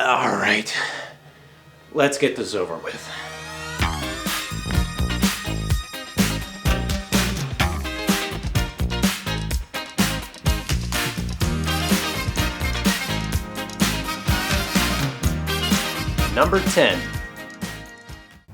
Alright, let's get this over with. Number 10.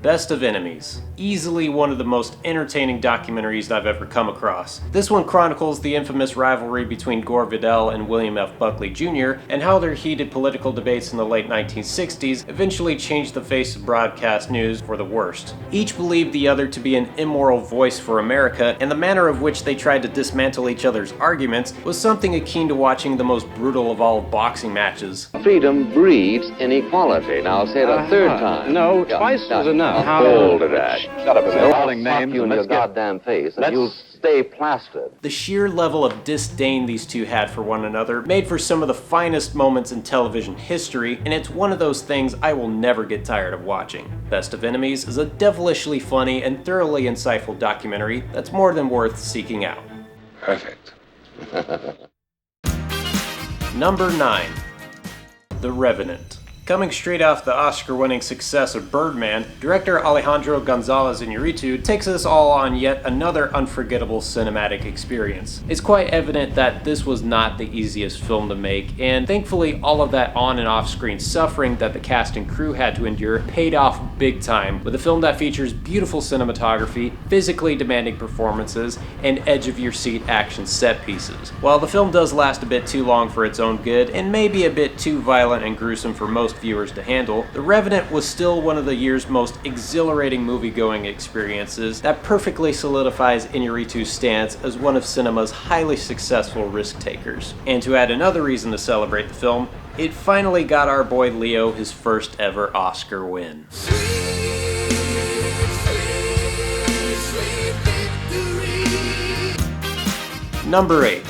Best of Enemies. Easily one of the most entertaining documentaries I've ever come across. This one chronicles the infamous rivalry between Gore Vidal and William F. Buckley Jr. and how their heated political debates in the late 1960s eventually changed the face of broadcast news for the worst. Each believed the other to be an immoral voice for America, and the manner of which they tried to dismantle each other's arguments was something akin to watching the most brutal of all boxing matches. Freedom breeds inequality. Now I'll say it a third time. No, twice is enough. Hold it, Ash. Shut up, They'll calling names. you in your goddamn face, and you'll stay plastered. The sheer level of disdain these two had for one another made for some of the finest moments in television history, and it's one of those things I will never get tired of watching. Best of Enemies is a devilishly funny and thoroughly insightful documentary that's more than worth seeking out. Perfect. Number 9. The Revenant. Coming straight off the Oscar-winning success of Birdman, director Alejandro González Iñárritu takes us all on yet another unforgettable cinematic experience. It's quite evident that this was not the easiest film to make, and thankfully all of that on and off-screen suffering that the cast and crew had to endure paid off big time with a film that features beautiful cinematography, physically demanding performances, and edge-of-your-seat action set pieces. While the film does last a bit too long for its own good, and may be a bit too violent and gruesome for most viewers to handle, The Revenant was still one of the year's most exhilarating movie-going experiences that perfectly solidifies Iñárritu's stance as one of cinema's highly successful risk-takers. And to add another reason to celebrate the film, it finally got our boy Leo his first ever Oscar win. Number 8.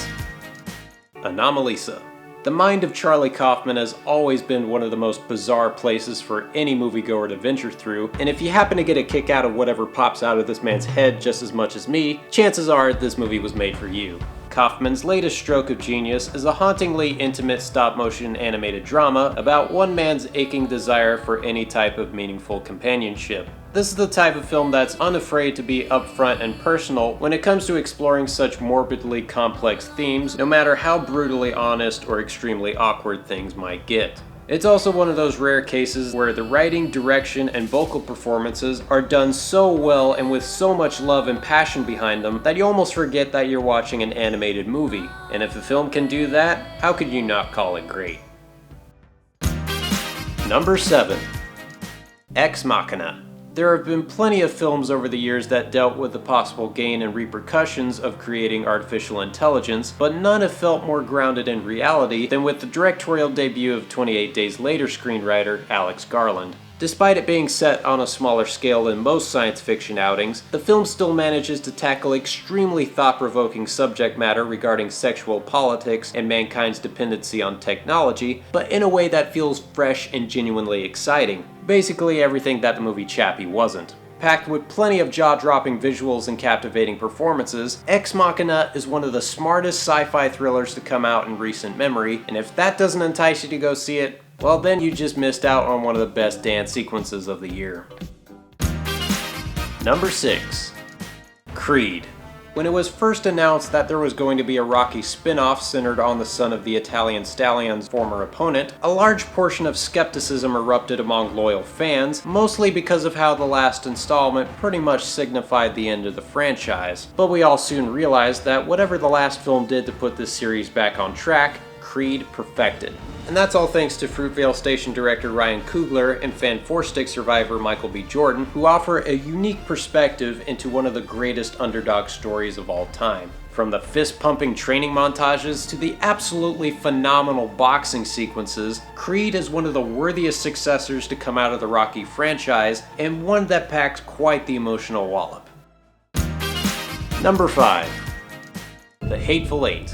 Anomalisa. The mind of Charlie Kaufman has always been one of the most bizarre places for any moviegoer to venture through, and if you happen to get a kick out of whatever pops out of this man's head just as much as me, chances are this movie was made for you. Kaufman's latest stroke of genius is a hauntingly intimate stop-motion animated drama about one man's aching desire for any type of meaningful companionship. This is the type of film that's unafraid to be upfront and personal when it comes to exploring such morbidly complex themes, no matter how brutally honest or extremely awkward things might get. It's also one of those rare cases where the writing, direction, and vocal performances are done so well and with so much love and passion behind them that you almost forget that you're watching an animated movie. And if a film can do that, how could you not call it great? Number 7. Ex Machina. There have been plenty of films over the years that dealt with the possible gain and repercussions of creating artificial intelligence, but none have felt more grounded in reality than with the directorial debut of 28 Days Later screenwriter Alex Garland. Despite it being set on a smaller scale than most science fiction outings, the film still manages to tackle extremely thought-provoking subject matter regarding sexual politics and mankind's dependency on technology, but in a way that feels fresh and genuinely exciting. Basically everything that the movie Chappie wasn't. Packed with plenty of jaw-dropping visuals and captivating performances, Ex Machina is one of the smartest sci-fi thrillers to come out in recent memory, and if that doesn't entice you to go see it, well then you just missed out on one of the best dance sequences of the year. Number 6. Creed. When it was first announced that there was going to be a Rocky spin-off centered on the son of the Italian Stallion's former opponent, a large portion of skepticism erupted among loyal fans, mostly because of how the last installment pretty much signified the end of the franchise. But we all soon realized that whatever the last film did to put this series back on track, Creed perfected. And that's all thanks to Fruitvale Station director Ryan Coogler and Fan 4-Stick survivor Michael B. Jordan, who offer a unique perspective into one of the greatest underdog stories of all time. From the fist-pumping training montages to the absolutely phenomenal boxing sequences, Creed is one of the worthiest successors to come out of the Rocky franchise, and one that packs quite the emotional wallop. Number 5. The Hateful Eight.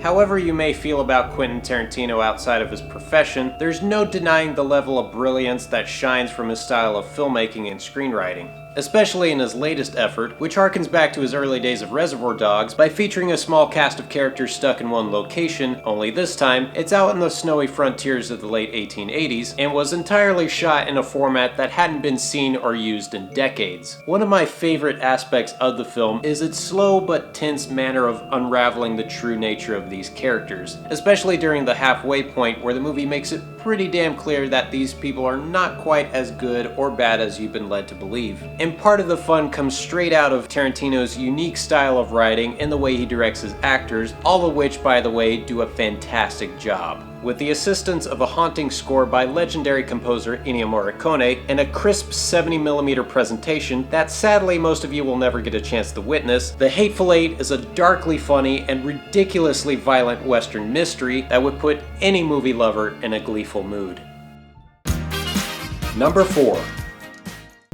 However you may feel about Quentin Tarantino outside of his profession, there's no denying the level of brilliance that shines from his style of filmmaking and screenwriting. especially in his latest effort, which harkens back to his early days of Reservoir Dogs by featuring a small cast of characters stuck in one location, only this time it's out in the snowy frontiers of the late 1880s, and was entirely shot in a format that hadn't been seen or used in decades. One of my favorite aspects of the film is its slow but tense manner of unraveling the true nature of these characters, especially during the halfway point where the movie makes it pretty damn clear that these people are not quite as good or bad as you've been led to believe. And part of the fun comes straight out of Tarantino's unique style of writing and the way he directs his actors, all of which, by the way, do a fantastic job. With the assistance of a haunting score by legendary composer Ennio Morricone and a crisp 70mm presentation that sadly most of you will never get a chance to witness, The Hateful Eight is a darkly funny and ridiculously violent Western mystery that would put any movie lover in a gleeful mood. Number 4.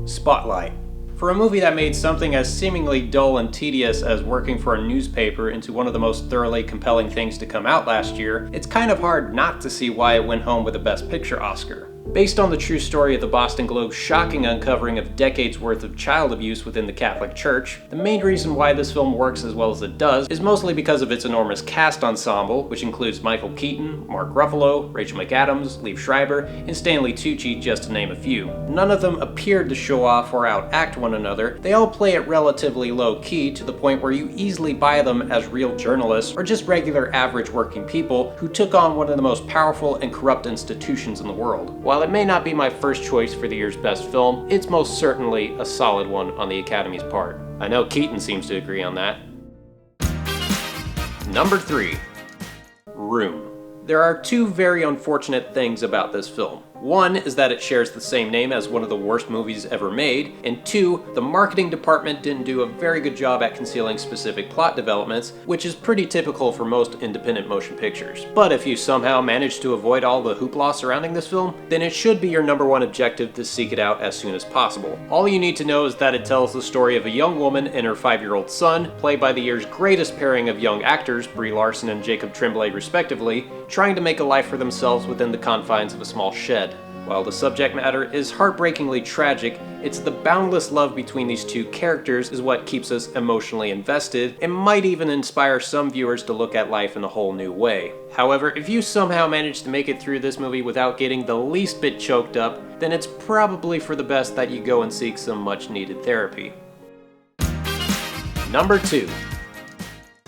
Spotlight. For a movie that made something as seemingly dull and tedious as working for a newspaper into one of the most thoroughly compelling things to come out last year, it's kind of hard not to see why it went home with a Best Picture Oscar. Based on the true story of the Boston Globe's shocking uncovering of decades worth of child abuse within the Catholic Church, the main reason why this film works as well as it does is mostly because of its enormous cast ensemble, which includes Michael Keaton, Mark Ruffalo, Rachel McAdams, Liev Schreiber, and Stanley Tucci, just to name a few. None of them appeared to show off or outact one another. They all play it relatively low-key to the point where you easily buy them as real journalists or just regular average working people who took on one of the most powerful and corrupt institutions in the world. While it may not be my first choice for the year's best film, it's most certainly a solid one on the Academy's part. I know Keaton seems to agree on that. Number 3. Room. There are two very unfortunate things about this film. One is that it shares the same name as one of the worst movies ever made, and two, the marketing department didn't do a very good job at concealing specific plot developments, which is pretty typical for most independent motion pictures. But if you somehow manage to avoid all the hoopla surrounding this film, then it should be your number one objective to seek it out as soon as possible. All you need to know is that it tells the story of a young woman and her 5-year-old son, played by the year's greatest pairing of young actors, Brie Larson and Jacob Tremblay respectively, trying to make a life for themselves within the confines of a small shed. While the subject matter is heartbreakingly tragic, it's the boundless love between these two characters is what keeps us emotionally invested and might even inspire some viewers to look at life in a whole new way. However, if you somehow manage to make it through this movie without getting the least bit choked up, then it's probably for the best that you go and seek some much needed therapy. Number 2.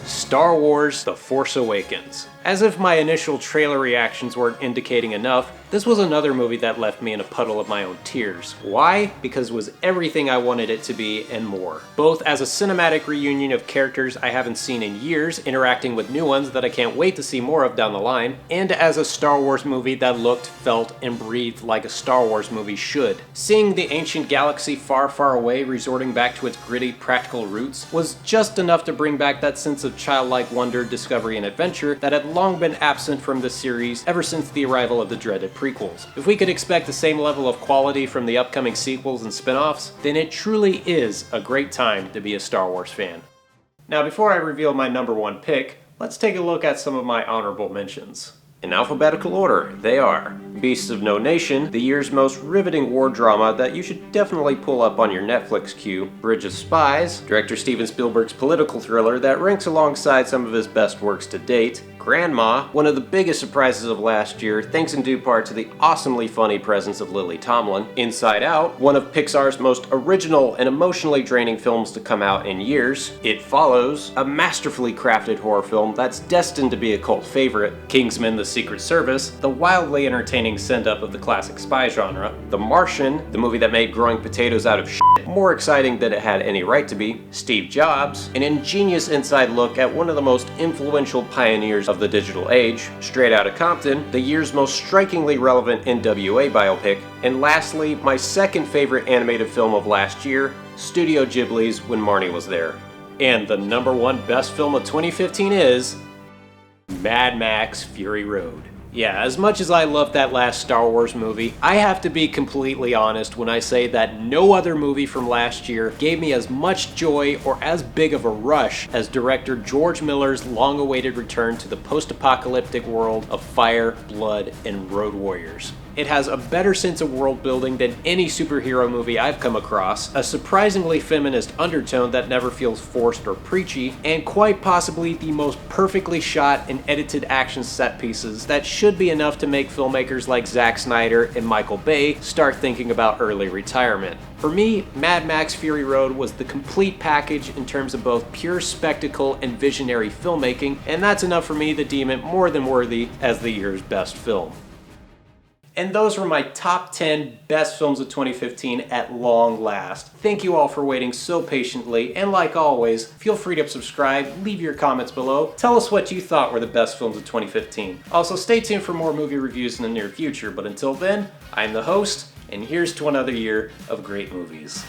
Star Wars: The Force Awakens. As if my initial trailer reactions weren't indicating enough, this was another movie that left me in a puddle of my own tears. Why? Because it was everything I wanted it to be and more. Both as a cinematic reunion of characters I haven't seen in years, interacting with new ones that I can't wait to see more of down the line, and as a Star Wars movie that looked, felt, and breathed like a Star Wars movie should. Seeing the ancient galaxy far, far away resorting back to its gritty, practical roots was just enough to bring back that sense of childlike wonder, discovery, and adventure that had long been absent from the series ever since the arrival of the dreaded prequels. If we could expect the same level of quality from the upcoming sequels and spin-offs, then it truly is a great time to be a Star Wars fan. Now, before I reveal my number 1 pick, let's take a look at some of my honorable mentions. In alphabetical order, they are Beasts of No Nation, the year's most riveting war drama that you should definitely pull up on your Netflix queue. Bridge of Spies, director Steven Spielberg's political thriller that ranks alongside some of his best works to date. Grandma, one of the biggest surprises of last year, thanks in due part to the awesomely funny presence of Lily Tomlin. Inside Out, one of Pixar's most original and emotionally draining films to come out in years. It Follows, a masterfully crafted horror film that's destined to be a cult favorite. Kingsman: The Secret Service, the wildly entertaining send-up of the classic spy genre. The Martian, the movie that made growing potatoes out of shit more exciting than it had any right to be. Steve Jobs, an ingenious inside look at one of the most influential pioneers of the digital age. Straight Outta Compton, the year's most strikingly relevant NWA biopic. And lastly, my second favorite animated film of last year, Studio Ghibli's When Marnie Was There. And the number 1 best film of 2015 is Mad Max: Fury Road. Yeah, as much as I love that last Star Wars movie, I have to be completely honest when I say that no other movie from last year gave me as much joy or as big of a rush as director George Miller's long-awaited return to the post-apocalyptic world of fire, blood, and road warriors. It has a better sense of world building than any superhero movie I've come across, a surprisingly feminist undertone that never feels forced or preachy, and quite possibly the most perfectly shot and edited action set pieces that should be enough to make filmmakers like Zack Snyder and Michael Bay start thinking about early retirement. For me, Mad Max Fury Road was the complete package in terms of both pure spectacle and visionary filmmaking, and that's enough for me to deem it more than worthy as the year's best film. And those were my top 10 best films of 2015 at long last. Thank you all for waiting so patiently, and like always, feel free to subscribe, leave your comments below, tell us what you thought were the best films of 2015. Also, stay tuned for more movie reviews in the near future, but until then, I'm the host, and here's to another year of great movies.